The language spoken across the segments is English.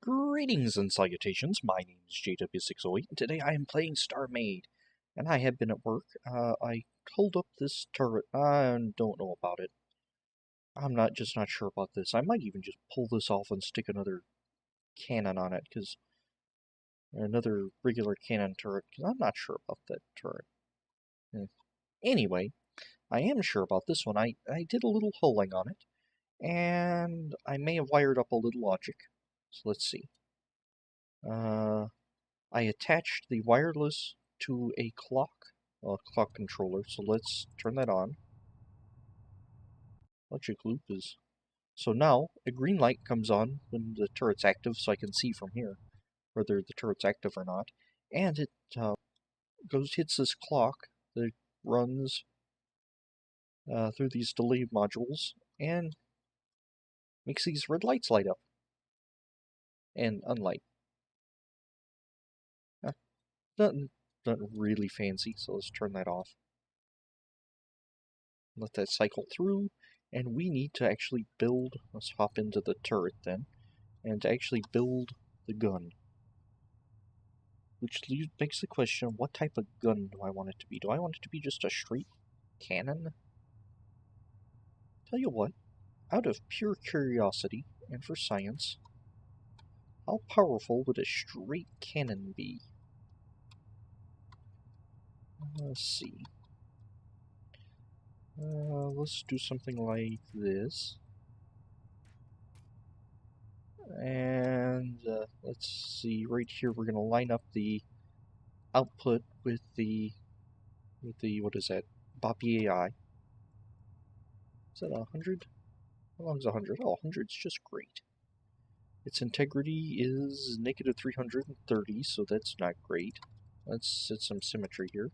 Greetings and salutations, my name is JW608, and today I am playing Starmade, and I have been at work. I pulled up this turret. I don't know about it. I'm not sure about this. I might even just pull this off and stick another cannon on it, another regular cannon turret, because I'm not sure about that turret. Anyway, I am sure about this one. I did a little hulling on it, and I may have wired up a little logic. So let's see. I attached the wireless to a clock controller, so let's turn that on. Logic loop is... So now, a green light comes on when the turret's active, so I can see from here whether the turret's active or not. And it hits this clock that runs through these delay modules and makes these red lights light up and unlight. Nothing really fancy, so let's turn that off. Let that cycle through, and we need to actually build... Let's hop into the turret then, and to actually build the gun. Which begs the question, what type of gun do I want it to be? Do I want it to be just a straight cannon? Tell you what, out of pure curiosity, and for science, how powerful would a straight cannon be? Let's see. Let's do something like this. And let's see, right here we're going to line up the output with the what is that? Boppy AI. Is that 100? How long is 100? Oh, 100's just great. Its integrity is negative 330, so that's not great. Let's set some symmetry here.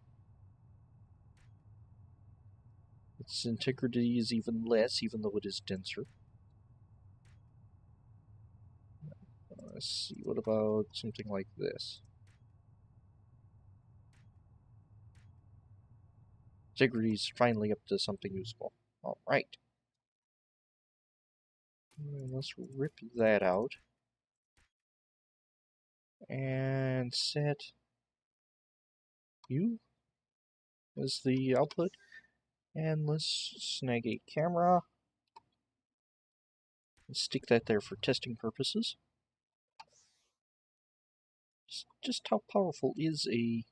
Its integrity is even less, even though it is denser. Let's see, what about something like this? Integrity is finally up to something useful. Alright. Let's rip that out. And set U as the output. And let's snag a camera. And stick that there for testing purposes. Just how powerful is a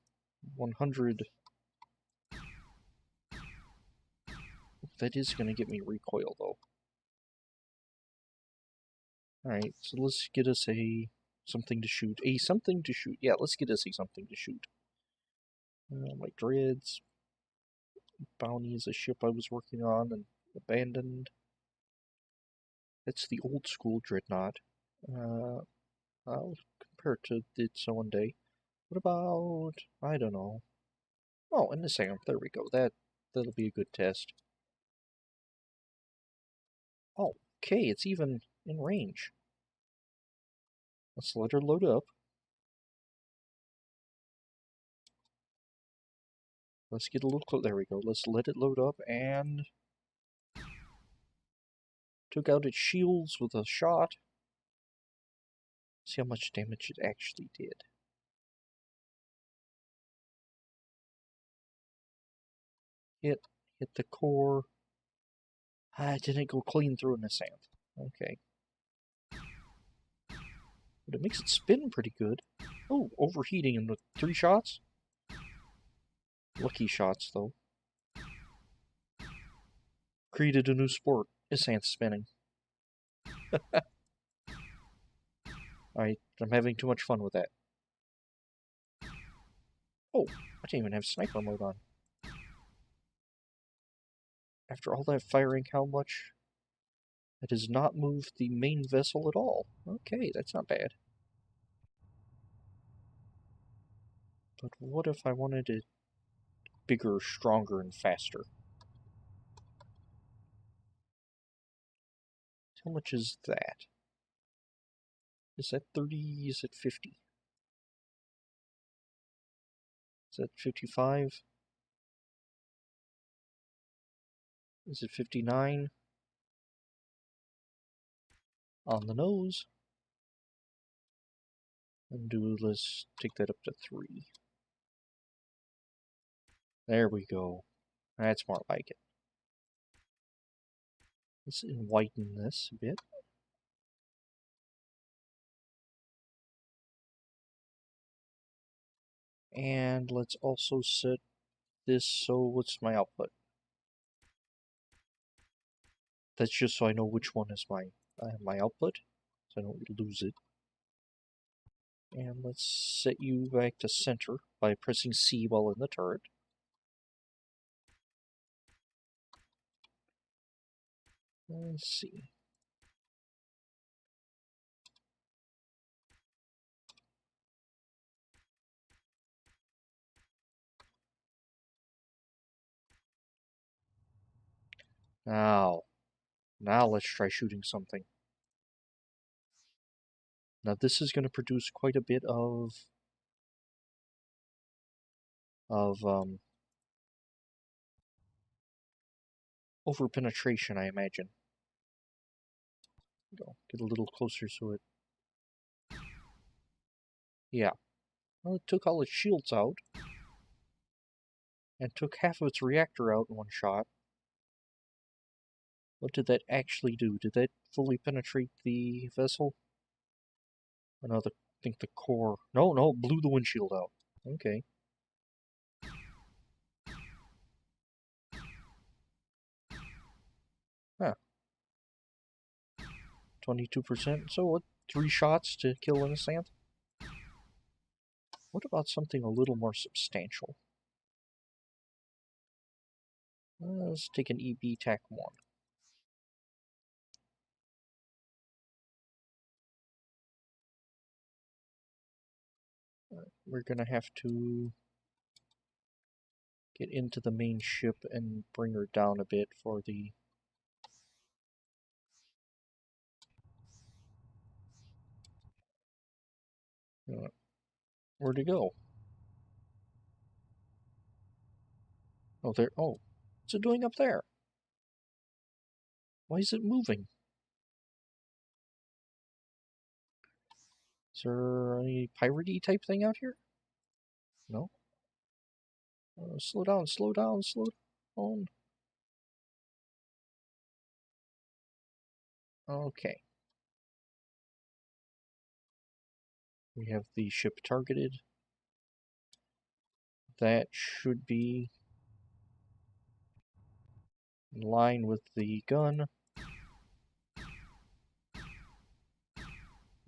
100? That is going to get me recoil, though. Alright, so let's get us a something to shoot. A something to shoot. Yeah, let's get us a something to shoot. My dreads. Bounty is a ship I was working on and abandoned. That's the old school dreadnought. I'll compare it to it one day. What about... I don't know. Oh, and the SAM. There we go. That'll be a good test. Oh, okay, it's even in range. Let's let her load up. Let's get a little close. There we go. Let's let it load up and... Took out its shields with a shot. See how much damage it actually did. Hit the core. It didn't go clean through in the sand. Okay. But it makes it spin pretty good. Oh, overheating in the 3 shots? Lucky shots, though. Created a new sport. Is sand spinning. Alright, I'm having too much fun with that. Oh, I didn't even have sniper mode on. After all that firing, how much? It has not moved the main vessel at all. Okay, that's not bad. But what if I wanted it bigger, stronger, and faster? How much is that? Is that 30? Is it 50? Is that 55? Is it 59? On the nose. let's take that up to 3. There we go. That's more like it. Let's whiten this a bit. And let's also set this, so what's my output? That's just so I know which one is my output, so I don't lose it. And let's set you back to center by pressing C while in the turret. Let's see. Now let's try shooting something. Now this is going to produce quite a bit of over penetration, I imagine. Go get a little closer so it. Yeah. Well, it took all its shields out and took half of its reactor out in one shot. What did that actually do? Did that fully penetrate the vessel? I think the core. No, blew the windshield out. Okay. Huh. 22%. So what? 3 shots to kill an assailant? What about something a little more substantial? Let's take an EB TAC 1. We're gonna have to get into the main ship and bring her down a bit for the... where'd it go? Oh, there. Oh, what's it doing up there? Why is it moving? Is there any piratey type thing out here? No? Slow down, slow down, slow down. Okay. We have the ship targeted. That should be in line with the gun.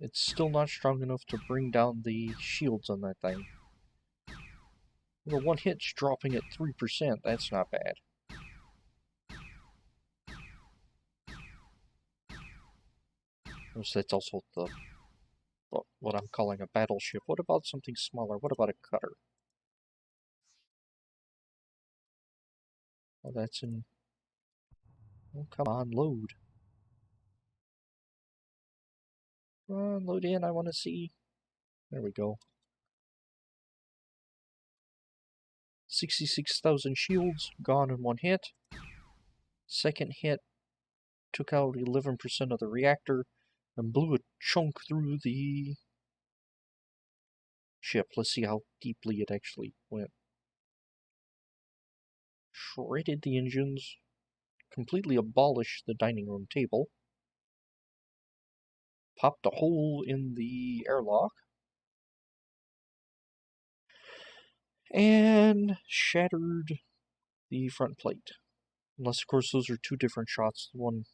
It's still not strong enough to bring down the shields on that thing. The one hit's dropping at 3%. That's not bad. That's also the what I'm calling a battleship. What about something smaller? What about a cutter? Oh, that's in... Oh, come on, load. Come on, load in, I want to see. There we go. 66,000 shields, gone in one hit. Second hit took out 11% of the reactor and blew a chunk through the ship. Let's see how deeply it actually went. Shredded the engines, completely abolished the dining room table, popped a hole in the airlock, and shattered the front plate. Unless, of course, those are 2 different shots, one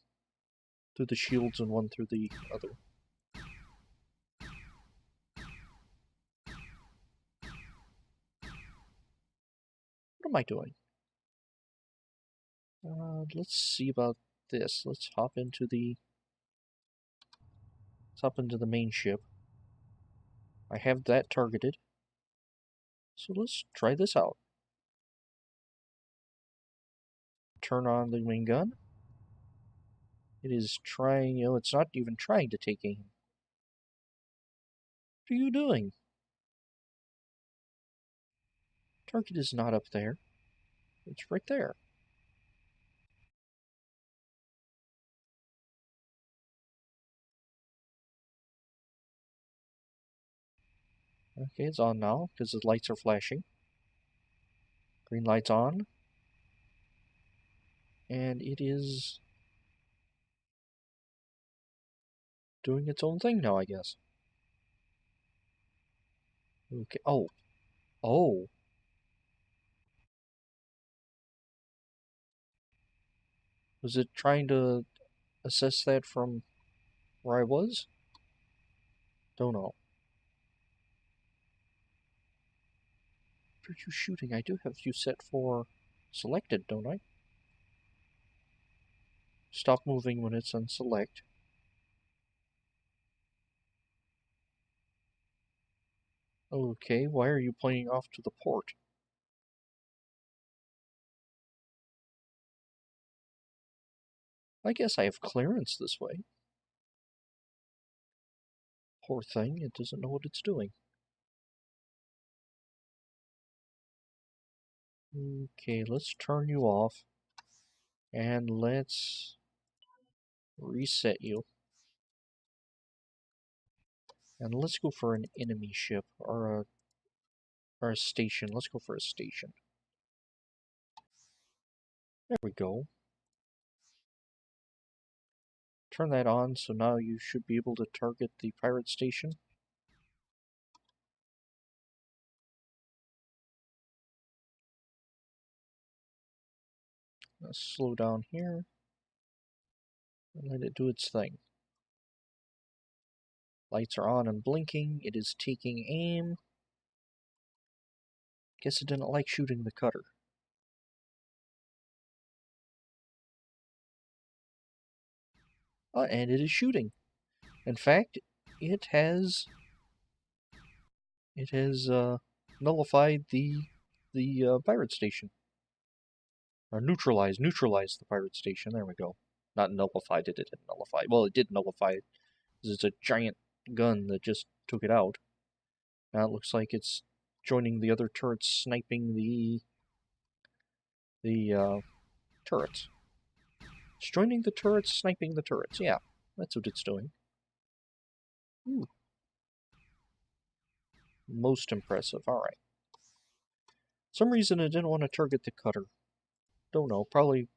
through the shields and one through the other. What am I doing? Let's see about this. Let's hop into the main ship. I have that targeted. So let's try this out. Turn on the main gun. It is trying, it's not even trying to take aim. What are you doing? Target is not up there. It's right there. Okay, it's on now, because the lights are flashing. Green light's on. And it is doing its own thing now, I guess. Okay, oh. Oh. Was it trying to assess that from where I was? Don't know. What are you shooting? I do have you set for selected, don't I? Stop moving when it's on select. Okay, why are you pointing off to the port? I guess I have clearance this way. Poor thing, it doesn't know what it's doing. Okay, let's turn you off. And let's reset you. And let's go for an enemy ship, or a station. Let's go for a station. There we go. Turn that on, so now you should be able to target the pirate station. Let's slow down here. And let it do its thing. Lights are on and blinking. It is taking aim. Guess it didn't like shooting the cutter. And it is shooting. In fact, it has nullified the pirate station. Or neutralized the pirate station. There we go. Not nullified it didn't nullify. Well, it did nullify it. It's a giant gun that just took it out. Now it looks like it's joining the other turrets, sniping the turrets. It's joining the turrets, sniping the turrets. Yeah, that's what it's doing. Ooh. Most impressive. Alright. Some reason it didn't want to target the cutter. Don't know. Probably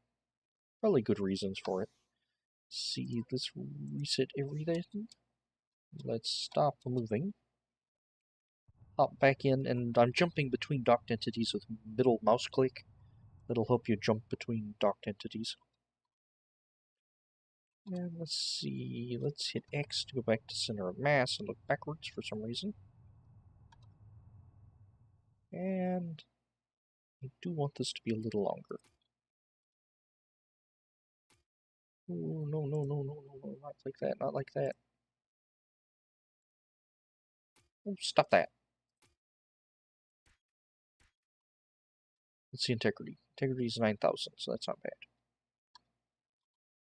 good reasons for it. See, let's reset everything. Let's stop moving. Hop back in, and I'm jumping between docked entities with middle mouse click. That'll help you jump between docked entities. And let's see, let's hit X to go back to center of mass and look backwards for some reason. And I do want this to be a little longer. Oh, no, no, no, no, no, no, not like that, not like that. Oh, stop that. Let's see integrity. Integrity is 9,000, so that's not bad.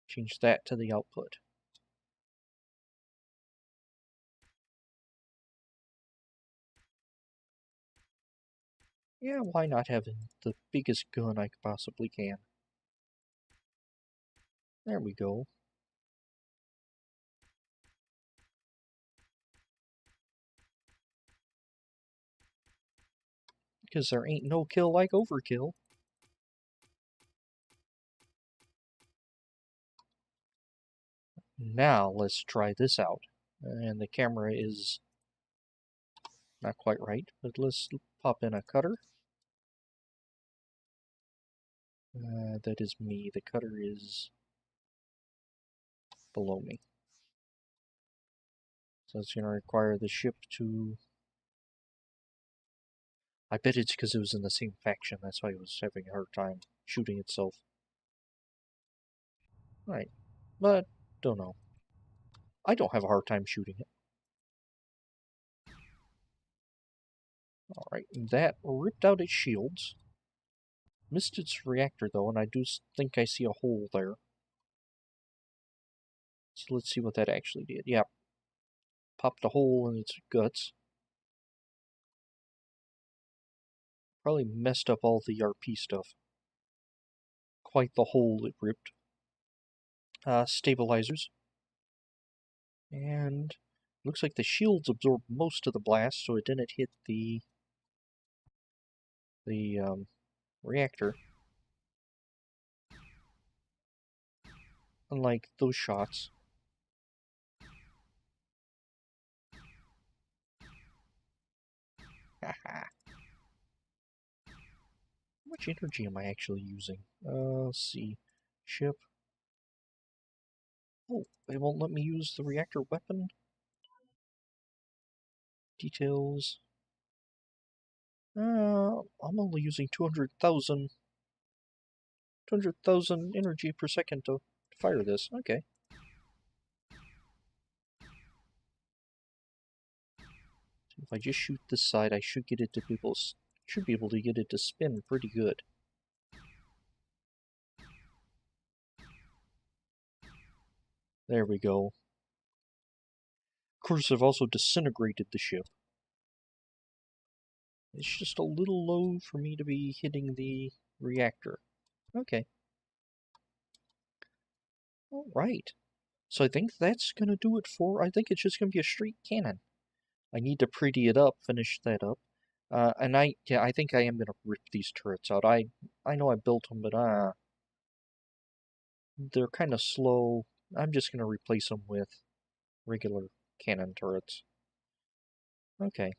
Change that to the output. Yeah, why not have the biggest gun I possibly can? There we go. Because there ain't no kill like overkill. Now let's try this out. And the camera is not quite right, but let's pop in a cutter. That is me. The cutter is below me. So it's going to require the ship to... I bet it's because it was in the same faction. That's why it was having a hard time shooting itself. Right. But, don't know. I don't have a hard time shooting it. Alright, that ripped out its shields. Missed its reactor, though, and I do think I see a hole there. So let's see what that actually did. Yeah. Popped a hole in its guts. Probably messed up all the RP stuff. Quite the hole it ripped. Stabilizers. And Looks like the shields absorbed most of the blast, so it didn't hit the reactor. Unlike those shots. Haha. How much energy am I actually using? Let's see. Ship. Oh, it won't let me use the reactor weapon? Details. I'm only using 200,000 energy per second to fire this. Okay. So if I just shoot this side, I should get it to should be able to get it to spin pretty good. There we go. Of course, I've also disintegrated the ship. It's just a little low for me to be hitting the reactor. Okay. Alright. So I think that's going to do it for... I think it's just going to be a straight cannon. I need to pretty it up, finish that up. And I think I am going to rip these turrets out. I know I built them, but they're kind of slow. I'm just going to replace them with regular cannon turrets. Okay.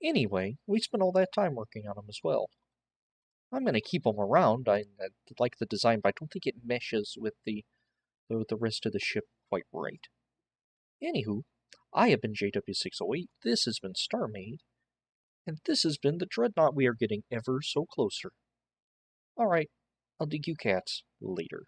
Anyway, we spent all that time working on them as well. I'm going to keep them around. I like the design, but I don't think it meshes with the rest of the ship quite right. Anywho, I have been JW608, this has been Starmade, and this has been the Dreadnought we are getting ever so closer. Alright, I'll dig you cats later.